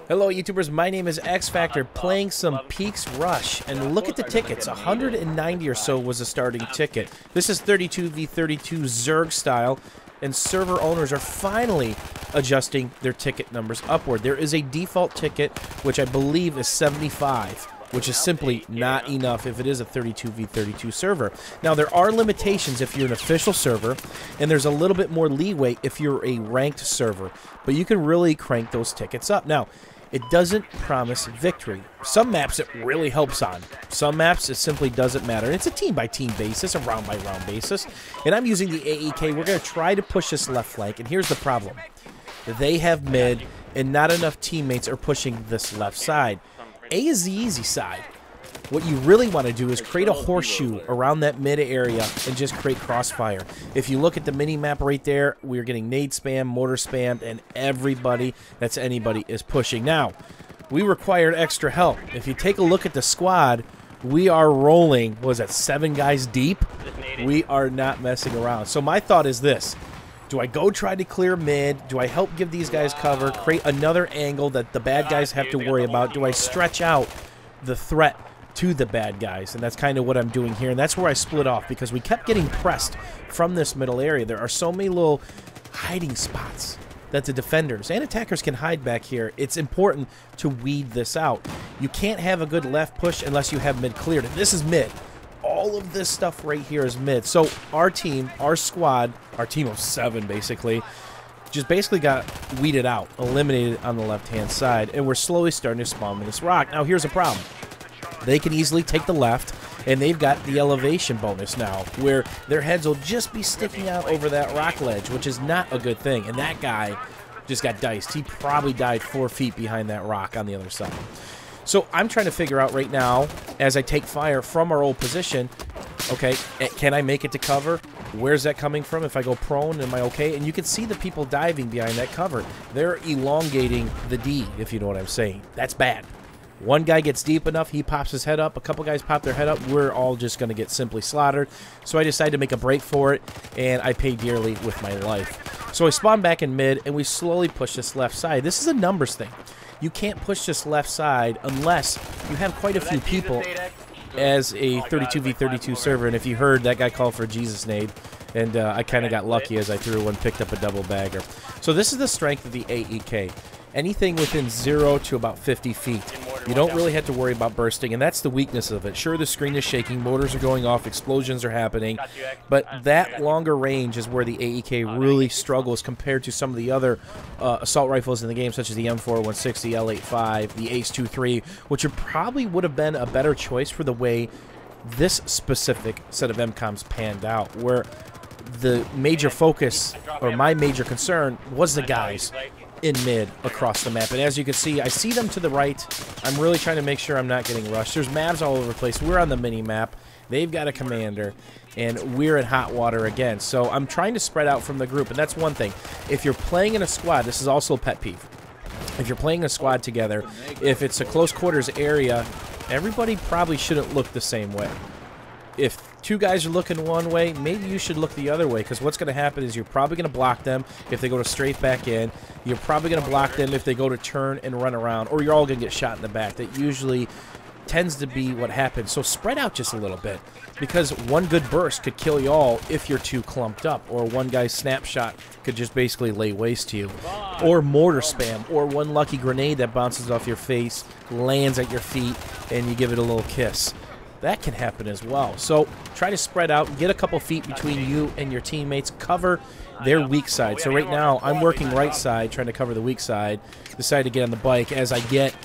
Hello YouTubers, my name is X Factor playing some Peaks Rush, and look at the tickets. 190 or so was the starting ticket. This is 32v32 Zerg style, and server owners are finally adjusting their ticket numbers upward. There is a default ticket, which I believe is 75, which is simply not enough if it is a 32v32 server. Now, there are limitations if you're an official server, and there's a little bit more leeway if you're a ranked server, but you can really crank those tickets up. Now, it doesn't promise victory. Some maps it really helps on. Some maps it simply doesn't matter. And it's a team-by-team basis, a round-by-round basis. And I'm using the AEK. We're going to try to push this left flank, and here's the problem. They have mid, and not enough teammates are pushing this left side. A is the easy side. What you really want to do is create a horseshoe around that mid area and just create crossfire. If you look at the mini-map right there, we're getting nade spam, mortar spam, and everybody that's anybody is pushing. Now, we required extra help. If you take a look at the squad, we are rolling, what was that, 7 guys deep? We are not messing around. So my thought is this. Do I go try to clear mid? Do I help give these guys cover, create another angle that the bad guys have to worry about? Do I stretch out the threat to the bad guys? And that's kind of what I'm doing here, and that's where I split off, because we kept getting pressed from this middle area. There are so many little hiding spots that the defenders and attackers can hide back here. It's important to weed this out. You can't have a good left push unless you have mid cleared, and this is mid. All of this stuff right here is mid. So our team, our squad, our team of 7 basically, just basically got weeded out, eliminated on the left-hand side, and we're slowly starting to spawn in this rock. Now here's a problem. They can easily take the left, and they've got the elevation bonus now, where their heads will just be sticking out over that rock ledge, which is not a good thing. And that guy just got diced. He probably died 4 feet behind that rock on the other side. So I'm trying to figure out right now, as I take fire from our old position, okay, can I make it to cover? Where's that coming from? If I go prone, am I okay? And you can see the people diving behind that cover. They're elongating the D, if you know what I'm saying. That's bad. One guy gets deep enough, he pops his head up, a couple guys pop their head up, we're all just going to get simply slaughtered. So I decided to make a break for it, and I pay dearly with my life. So I spawn back in mid, and we slowly push this left side. This is a numbers thing. You can't push this left side unless you have quite a few people as a 32v32 server. And if you heard, that guy called for a Jesus nade, and I kind of got lucky as I threw one, picked up a double bagger. So this is the strength of the AEK. Anything within 0 to about 50 feet, you don't really have to worry about bursting, and that's the weakness of it. Sure, the screen is shaking, motors are going off, explosions are happening, but that longer range is where the AEK really struggles compared to some of the other assault rifles in the game, such as the M4-160, L85, the Ace-2-3, which probably would have been a better choice for the way this specific set of MCOMs panned out, where the major focus, or my major concern, was the guys in mid across the map. And as you can see, I see them to the right. I'm really trying to make sure I'm not getting rushed. There's mavs all over the place. We're on the mini map. They've got a commander, and we're in hot water again. So I'm trying to spread out from the group, and that's one thing. If you're playing in a squad, this is also a pet peeve. If you're playing a squad together, if it's a close quarters area, everybody probably shouldn't look the same way. If 2 guys are looking one way, maybe you should look the other way, because what's going to happen is you're probably going to block them if they go to straight back in. You're probably going to block them if they go to turn and run around, or you're all going to get shot in the back. That usually tends to be what happens. So spread out just a little bit, because one good burst could kill you all if you're too clumped up, or one guy's snapshot could just basically lay waste to you, or mortar spam, or one lucky grenade that bounces off your face, lands at your feet, and you give it a little kiss. That can happen as well. So try to spread out, get a couple feet between you and your teammates, cover their weak side. So right now I'm working right side, trying to cover the weak side. Decided to get on the bike as I get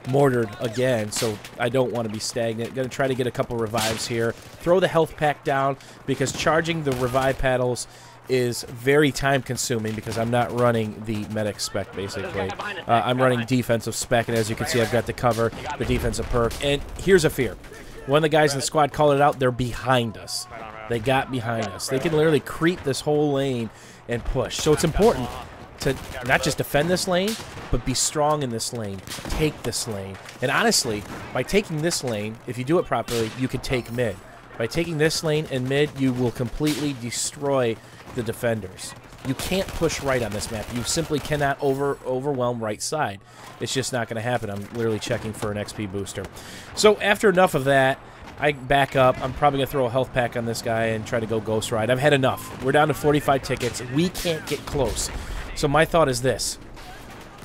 mortared again, so I don't want to be stagnant. Going to try to get a couple revives here. Throw the health pack down, because charging the revive paddles is very time consuming, because I'm not running the medic spec basically. I'm running defensive spec, and as you can see, I've got to cover the defensive perk. And here's a fear. One of the guys in the squad called it out. They're behind us. They got behind us. They can literally creep this whole lane and push. So it's important to not just defend this lane, but be strong in this lane. Take this lane. And honestly, by taking this lane, if you do it properly, you can take mid. By taking this lane and mid, you will completely destroy the defenders. You can't push right on this map. You simply cannot overwhelm right side. It's just not going to happen. I'm literally checking for an XP booster. So after enough of that, I back up. I'm probably going to throw a health pack on this guy and try to go ghost ride. I've had enough. We're down to 45 tickets. We can't get close. So my thought is this.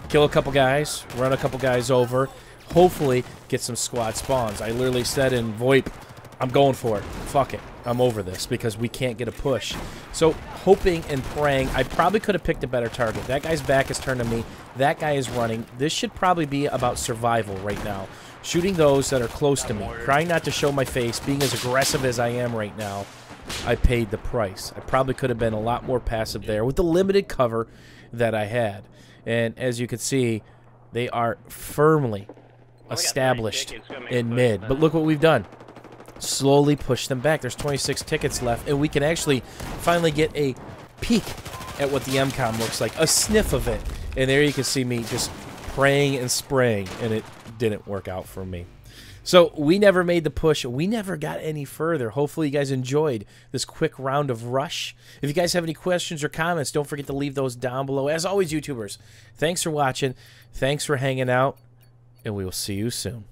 Kill a couple guys, run a couple guys over, hopefully get some squad spawns. I literally said in VoIP, I'm going for it. Fuck it. I'm over this because we can't get a push. So hoping and praying, I probably could have picked a better target. That guy's back is turned to me. That guy is running. This should probably be about survival right now. Shooting those that are close to me. Trying not to show my face. Being as aggressive as I am right now. I paid the price. I probably could have been a lot more passive there with the limited cover that I had. And as you can see, they are firmly established in mid. But look what we've done. Slowly push them back. There's 26 tickets left, and we can actually finally get a peek at what the MCOM looks like, a sniff of it. And there you can see me just praying and spraying, and it didn't work out for me. So we never made the push. We never got any further. Hopefully you guys enjoyed this quick round of Rush. If you guys have any questions or comments, don't forget to leave those down below. As always, YouTubers, thanks for watching. Thanks for hanging out, and we will see you soon.